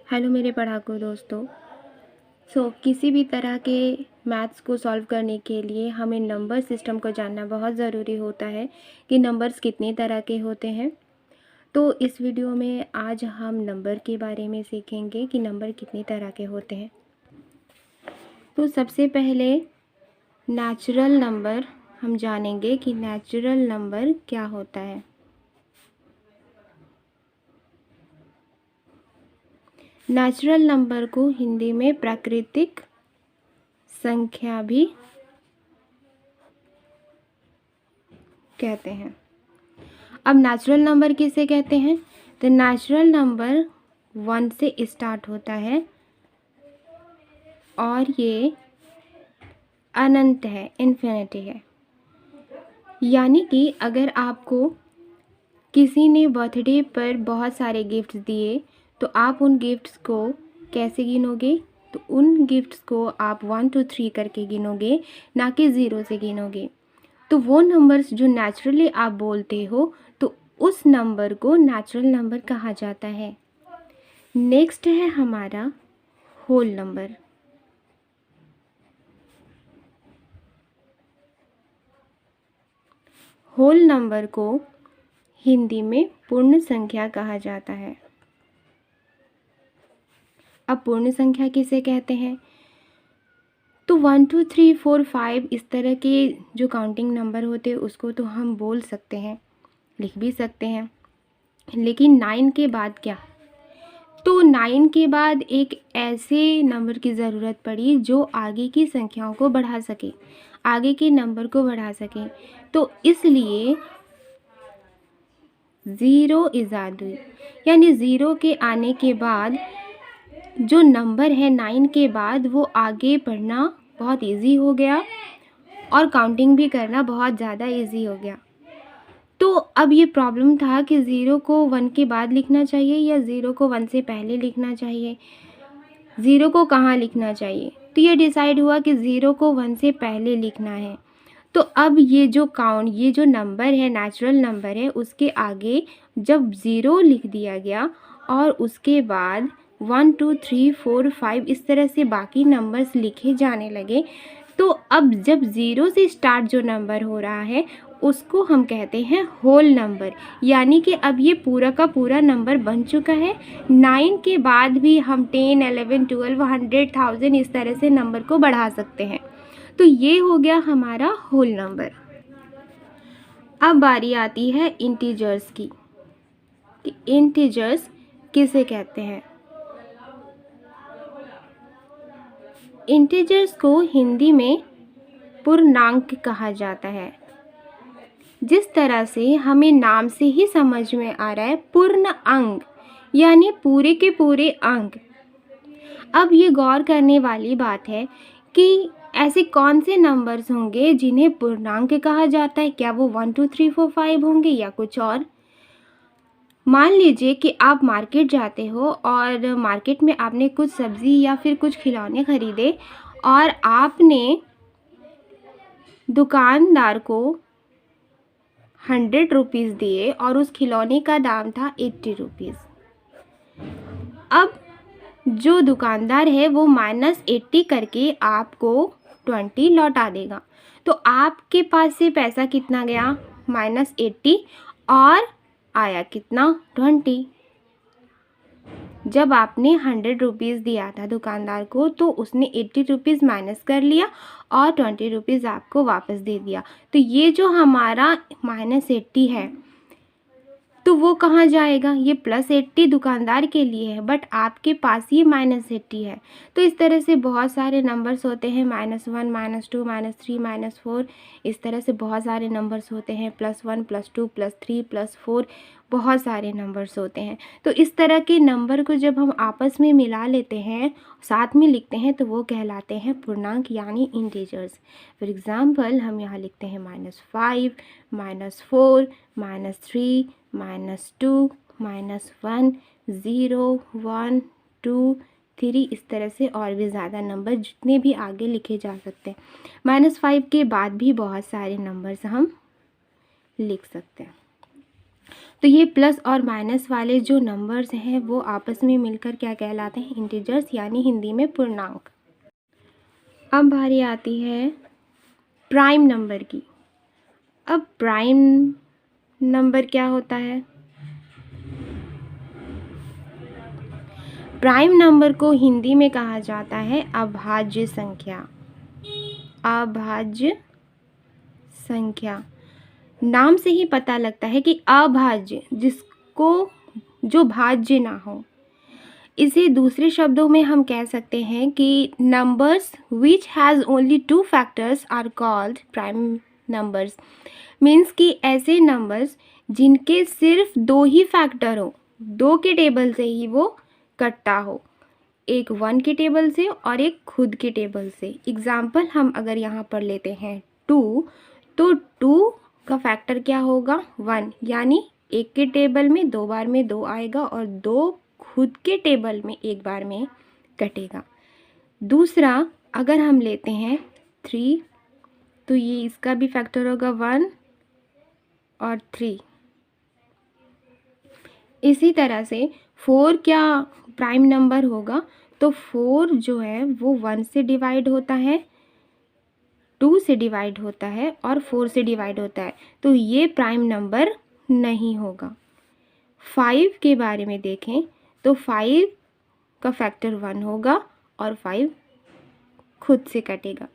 Hello मेरे पढ़ाकू दोस्तों। किसी भी तरह के मैथ्स को सॉल्व करने के लिए हमें नंबर सिस्टम को जानना बहुत ज़रूरी होता है कि नंबर्स कितने तरह के होते हैं। तो इस वीडियो में आज हम नंबर के बारे में सीखेंगे कि नंबर कितनी तरह के होते हैं। तो सबसे पहले नेचुरल नंबर हम जानेंगे कि नेचुरल नंबर क्या होता है। नेचुरल नंबर को हिंदी में प्राकृतिक संख्या भी कहते हैं। अब नेचुरल नंबर किसे कहते हैं? तो नेचुरल नंबर 1 से स्टार्ट होता है और ये अनंत है, इन्फिनिटी है। यानी कि अगर आपको किसी ने बर्थडे पर बहुत सारे गिफ्ट्स दिए तो आप उन गिफ्ट्स को कैसे गिनोगे? तो उन गिफ्ट्स को आप 1 2 3 करके गिनोगे, ना कि 0 से गिनोगे। तो वो नंबर्स जो नेचुरली आप बोलते हो तो उस नंबर को नेचुरल नंबर कहा जाता है। नेक्स्ट है हमारा होल नंबर। होल नंबर को हिंदी में पूर्ण संख्या कहा जाता है। अब पूर्ण संख्या किसे कहते हैं? तो 1 2 3 4 5 इस तरह के जो काउंटिंग नंबर होते हैं उसको तो हम बोल सकते हैं, लिख भी सकते हैं। लेकिन 9 के बाद क्या? तो 9 के बाद एक ऐसे नंबर की ज़रूरत पड़ी जो आगे की संख्याओं को बढ़ा सके, आगे के नंबर को बढ़ा सके। तो इसलिए 0 इजाद हुई, यानी 0 के आने के बाद जो नंबर है 9 के बाद वो आगे बढ़ना बहुत इजी हो गया और काउंटिंग भी करना बहुत ज़्यादा इजी हो गया। तो अब ये प्रॉब्लम था कि 0 को 1 के बाद लिखना चाहिए या 0 को 1 से पहले लिखना चाहिए, 0 को कहाँ लिखना चाहिए। तो ये डिसाइड हुआ कि 0 को 1 से पहले लिखना है। तो अब ये जो नंबर है, नेचुरल नंबर है, उसके आगे जब 0 लिख दिया गया और उसके बाद 1 2 3 4 5 इस तरह से बाकी नंबर्स लिखे जाने लगे। तो अब जब 0 से स्टार्ट जो नंबर हो रहा है उसको हम कहते हैं होल नंबर। यानी कि अब ये पूरा का पूरा नंबर बन चुका है। 9 के बाद भी हम 10 11 12 100 1000 इस तरह से नंबर को बढ़ा सकते हैं। तो ये हो गया हमारा होल नंबर। अब बारी आती है इंटीजर्स की कि इंटीजर्स किसे कहते हैं। इंटीजर्स को हिंदी में पूर्णांक कहा जाता है। जिस तरह से हमें नाम से ही समझ में आ रहा है, पूर्ण अंक यानी पूरे के पूरे अंक। अब ये गौर करने वाली बात है कि ऐसे कौन से नंबर्स होंगे जिन्हें पूर्णांक कहा जाता है। क्या वो 1 2 3 4 5 होंगे या कुछ और? मान लीजिए कि आप मार्केट जाते हो और मार्केट में आपने कुछ सब्ज़ी या फिर कुछ खिलौने ख़रीदे और आपने दुकानदार को 100 रुपीज़ दिए और उस खिलौने का दाम था 80 रुपीज़। अब जो दुकानदार है वो -80 करके आपको 20 लौटा देगा। तो आपके पास से पैसा कितना गया? -80 और आया कितना? 20। जब आपने 100 रुपीज़ दिया था दुकानदार को तो उसने 80 रुपीज़ माइनस कर लिया और 20 रुपीज़ आपको वापस दे दिया। तो ये जो हमारा -80 है तो वो कहाँ जाएगा? ये +80 दुकानदार के लिए है, बट आपके पास ये -80 है। तो इस तरह से बहुत सारे नंबर्स होते हैं, -1 -2 -3 -4 इस तरह से बहुत सारे नंबर्स होते हैं, +1 +2 +3 +4 बहुत सारे नंबर्स होते हैं। तो इस तरह के नंबर को जब हम आपस में मिला लेते हैं, साथ में लिखते हैं तो वो कहलाते हैं पूर्णांक यानी इंटीजर्स। फॉर एग्ज़ाम्पल हम यहाँ लिखते हैं -5 -4 -3 -2 -1 0 1 2 3 इस तरह से और भी ज़्यादा नंबर जितने भी आगे लिखे जा सकते हैं। -5 के बाद भी बहुत सारे नंबर्स हम लिख सकते हैं। तो ये प्लस और माइनस वाले जो नंबर्स हैं वो आपस में मिलकर क्या कहलाते हैं? इंटीजर्स, यानी हिंदी में पूर्णांक। अब बारी आती है प्राइम नंबर की। अब प्राइम नंबर क्या होता है? प्राइम नंबर को हिंदी में कहा जाता है अभाज्य संख्या। अभाज्य संख्या, नाम से ही पता लगता है कि अभाज्य, जिसको जो भाज्य ना हो। इसे दूसरे शब्दों में हम कह सकते हैं कि numbers which has only two factors are called prime numbers. Means कि ऐसे नंबर्स जिनके सिर्फ दो ही फैक्टर हो, दो के टेबल से ही वो कटता हो, एक 1 के टेबल से और एक खुद के टेबल से। एग्जाम्पल हम अगर यहाँ पर लेते हैं 2, तो 2 का फैक्टर क्या होगा? 1, यानी एक के टेबल में 2 बार में 2 आएगा और 2 खुद के टेबल में एक बार में कटेगा। दूसरा अगर हम लेते हैं 3, तो ये इसका भी फैक्टर होगा 1 और 3। इसी तरह से 4 क्या प्राइम नंबर होगा? तो 4 जो है वो 1 से डिवाइड होता है, 2 से डिवाइड होता है और 4 से डिवाइड होता है, तो ये प्राइम नंबर नहीं होगा। 5 के बारे में देखें तो 5 का फैक्टर 1 होगा और 5 खुद से कटेगा।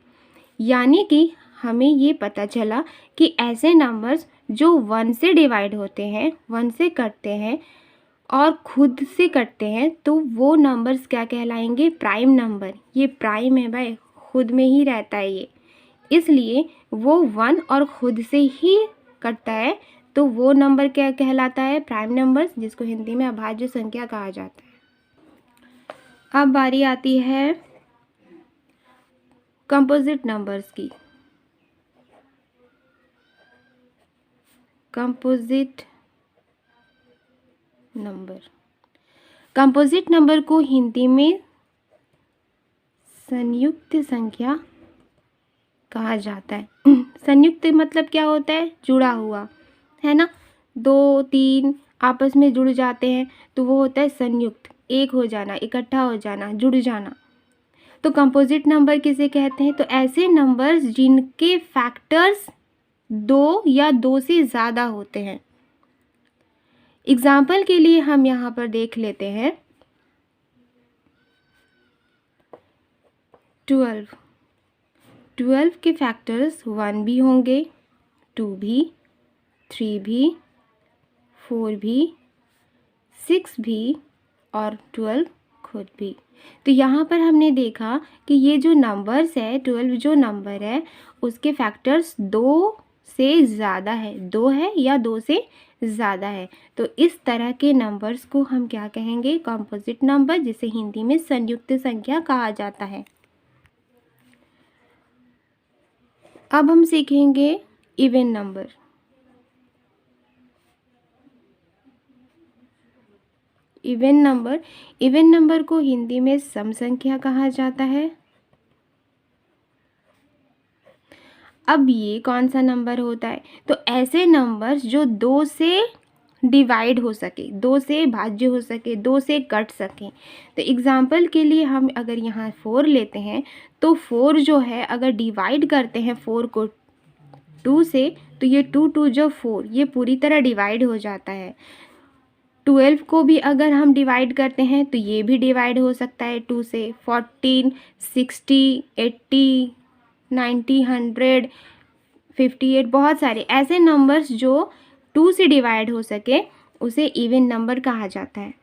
यानी कि हमें ये पता चला कि ऐसे नंबर्स जो 1 से डिवाइड होते हैं, 1 से कटते हैं और खुद से कटते हैं, तो वो नंबर्स क्या कहलाएंगे? Prime number. ये प्राइम है भाई, खुद में ही रहता है ये, इसलिए वो 1 और खुद से ही कटता है, तो वो नंबर क्या कहलाता है? प्राइम नंबर्स, जिसको हिंदी में अभाज्य संख्या कहा जाता है। अब बारी आती है कंपोजिट नंबर्स की। कंपोजिट नंबर, कंपोजिट नंबर को हिंदी में संयुक्त संख्या कहा जाता है। संयुक्त मतलब क्या होता है? जुड़ा हुआ, है ना। 2, 3 आपस में जुड़ जाते हैं तो वो होता है संयुक्त, एक हो जाना, इकट्ठा हो जाना, जुड़ जाना। तो कंपोजिट नंबर किसे कहते हैं? तो ऐसे नंबर्स जिनके फैक्टर्स 2 या 2 से ज़्यादा होते हैं। एग्जाम्पल के लिए हम यहाँ पर देख लेते हैं 12। 12 के फैक्टर्स 1 भी होंगे, 2 भी, 3 भी, 4 भी, 6 भी और 12 खुद भी। तो यहाँ पर हमने देखा कि ये जो नंबर्स है, 12 जो नंबर है उसके फैक्टर्स 2 से ज़्यादा है, 2 है या 2 से ज़्यादा है। तो इस तरह के नंबर्स को हम क्या कहेंगे? कंपोजिट नंबर, जिसे हिंदी में संयुक्त संख्या कहा जाता है। अब हम सीखेंगे इवन नंबर। इवन नंबर को हिंदी में सम संख्या कहा जाता है। अब ये कौन सा नंबर होता है? तो ऐसे नंबर्स जो 2 से डिवाइड हो सके, 2 से भाज्य हो सके, 2 से कट सके। तो एग्जाम्पल के लिए हम अगर यहाँ 4 लेते हैं, तो 4 जो है अगर डिवाइड करते हैं 4 को 2 से, तो ये 2 2 जो 4, ये पूरी तरह डिवाइड हो जाता है। 12 को भी अगर हम डिवाइड करते हैं तो ये भी डिवाइड हो सकता है 2 से। 14, 60, 80, 90, 100, 58, बहुत सारे ऐसे नंबर्स जो 2 से डिवाइड हो सके, उसे इवन नंबर कहा जाता है।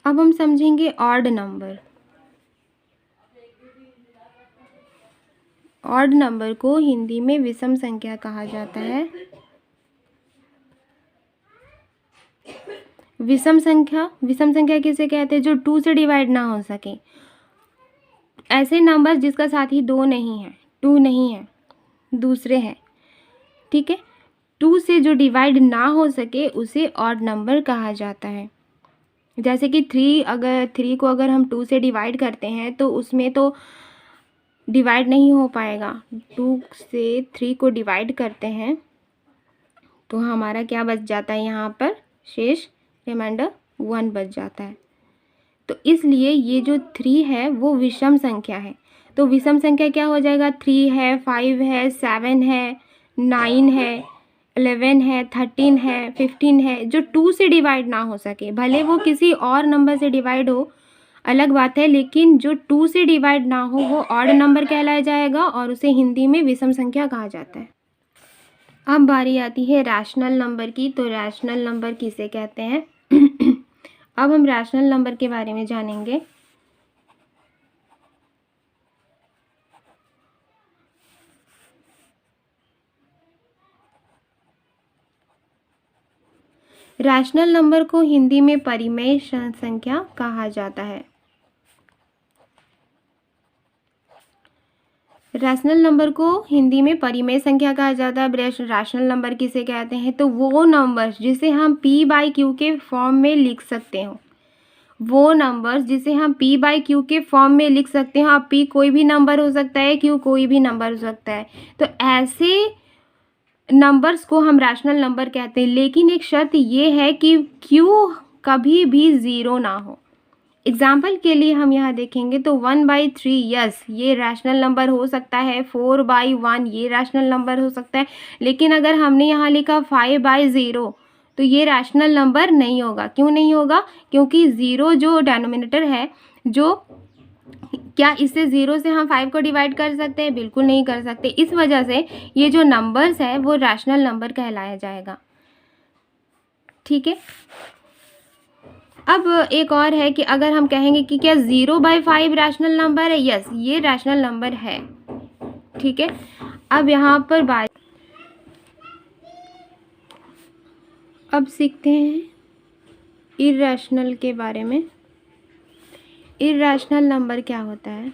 अब हम समझेंगे ऑड नंबर। ऑड नंबर को हिंदी में विषम संख्या कहा जाता है। विषम संख्या किसे कहते हैं? जो 2 से डिवाइड ना हो सके। ऐसे नंबर जिसका साथी 2 नहीं है, 2 नहीं है, दूसरे हैं, ठीक है। 2 से जो डिवाइड ना हो सके उसे ऑड नंबर कहा जाता है। जैसे कि 3 को अगर हम 2 से डिवाइड करते हैं तो उसमें तो डिवाइड नहीं हो पाएगा। 2 से 3 को डिवाइड करते हैं तो हमारा क्या बच जाता है? यहाँ पर शेष रिमाइंडर 1 बच जाता है। तो इसलिए ये जो 3 है वो विषम संख्या है। तो विषम संख्या क्या हो जाएगा, 3 है, 5 है, 7 है, 9 है, 11 है, 13 है, 15 है, जो 2 से डिवाइड ना हो सके, भले वो किसी और नंबर से डिवाइड हो अलग बात है, लेकिन जो 2 से डिवाइड ना हो वो ऑड नंबर कहलाया जाएगा और उसे हिंदी में विषम संख्या कहा जाता है। अब बारी आती है रैशनल नंबर की। तो रैशनल नंबर किसे कहते हैं? अब हम रैशनल नंबर के बारे में जानेंगे। रैशनल नंबर को हिंदी में परिमेय संख्या कहा जाता है। रैशनल नंबर को हिंदी में परिमेय संख्या कहा जाता है। रैशनल नंबर किसे कहते हैं? तो वो नंबर जिसे हम p/q के फॉर्म में लिख सकते हो, वो नंबर्स जिसे हम p/q के फॉर्म में लिख सकते हैं। अब p कोई भी नंबर हो सकता है, q कोई भी नंबर हो सकता है, तो ऐसे नंबर्स को हम रैशनल नंबर कहते हैं। लेकिन एक शर्त ये है कि q कभी भी 0 ना हो। एग्जाम्पल के लिए हम यहाँ देखेंगे तो 1/3 यस ये रैशनल नंबर हो सकता है, 4/1 ये रैशनल नंबर हो सकता है, लेकिन अगर हमने यहाँ लिखा 5/0 तो ये रैशनल नंबर नहीं होगा। क्यों नहीं होगा? क्योंकि 0 जो डिनोमिनेटर है, जो क्या इससे 0 से हम 5 को डिवाइड कर सकते हैं? बिल्कुल नहीं कर सकते। इस वजह से ये जो नंबर्स है वो रैशनल नंबर कहलाया जाएगा। ठीक है। अब एक और है कि अगर हम कहेंगे कि क्या 0/5 रैशनल नंबर है? यस ये रैशनल नंबर है। ठीक है। अब यहाँ पर बात, अब सीखते हैं इरैशनल के बारे में। इरैशनल नंबर क्या होता है?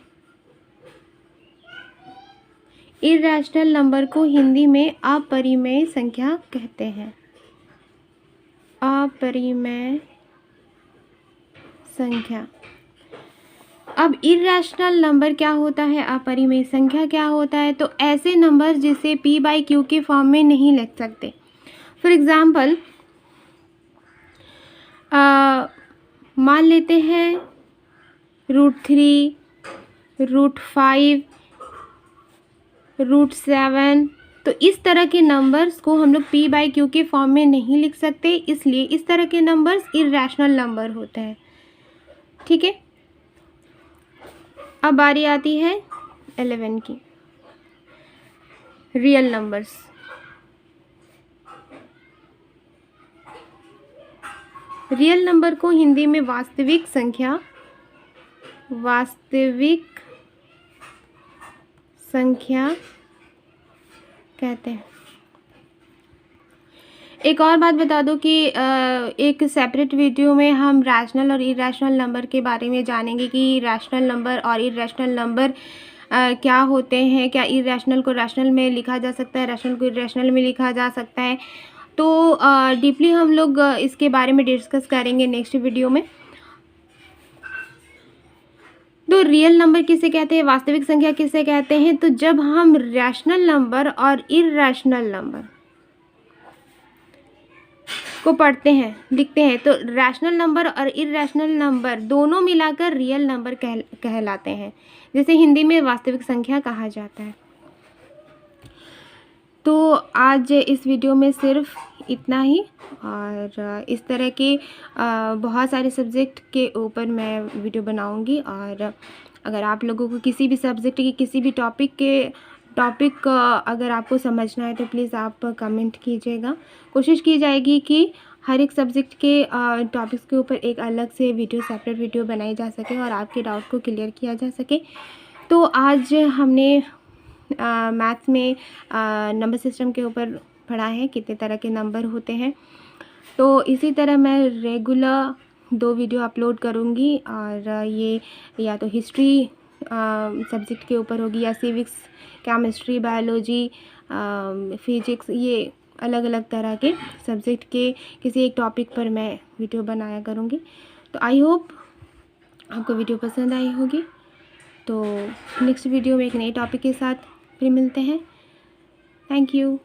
इरैशनल नंबर को हिंदी में अपरिमेय संख्या कहते हैं। अपरिमेय संख्या। अब इरैशनल नंबर क्या होता है, अपरिमेय संख्या क्या होता है? तो ऐसे नंबर जिसे p/q के फॉर्म में नहीं लिख सकते। फॉर एग्जाम्पल मान लेते हैं √3, √5, √7, तो इस तरह के नंबर्स को हम लोग p/q के फॉर्म में नहीं लिख सकते, इसलिए इस तरह के नंबर्स इरैशनल नंबर होते हैं। ठीक है। अब बारी आती है 11 की, रियल नंबर्स। रियल नंबर को हिंदी में वास्तविक संख्या कहते हैं। एक और बात बता दो कि एक सेपरेट वीडियो में हम रैशनल और इरैशनल नंबर के बारे में जानेंगे कि रैशनल नंबर और इरैशनल नंबर क्या होते हैं, क्या इरैशनल को रैशनल में लिखा जा सकता है, रैशनल को इरैशनल में लिखा जा सकता है। तो डीपली हम लोग इसके बारे में डिस्कस करेंगे नेक्स्ट वीडियो में। तो रियल नंबर किसे कहते हैं, वास्तविक संख्या किसे कहते हैं? तो जब हम रैशनल नंबर और इरैशनल नंबर को पढ़ते हैं, लिखते हैं, तो रैशनल नंबर और इरैशनल नंबर दोनों मिलाकर रियल नंबर कहलाते हैं, जिसे हिंदी में वास्तविक संख्या कहा जाता है। तो आज इस वीडियो में सिर्फ इतना ही, और इस तरह के बहुत सारे सब्जेक्ट के ऊपर मैं वीडियो बनाऊंगी। और अगर आप लोगों को किसी भी सब्जेक्ट की किसी भी टॉपिक अगर आपको समझना है तो प्लीज़ आप कमेंट कीजिएगा। कोशिश की जाएगी कि हर एक सब्जेक्ट के टॉपिक्स के ऊपर एक अलग से वीडियो, सेपरेट वीडियो बनाई जा सके और आपके डाउट को क्लियर किया जा सके। तो आज हमने मैथ्स में नंबर सिस्टम के ऊपर पढ़ा है, कितने तरह के नंबर होते हैं। तो इसी तरह मैं रेगुलर 2 वीडियो अपलोड करूँगी, और ये या तो हिस्ट्री सब्जेक्ट के ऊपर होगी, या सिविक्स, केमिस्ट्री, बायोलॉजी, फिजिक्स, ये अलग अलग तरह के सब्जेक्ट के किसी एक टॉपिक पर मैं वीडियो बनाया करूँगी। तो आई होप आपको वीडियो पसंद आई होगी। तो नेक्स्ट वीडियो में एक नए टॉपिक के साथ फिर मिलते हैं। Thank you.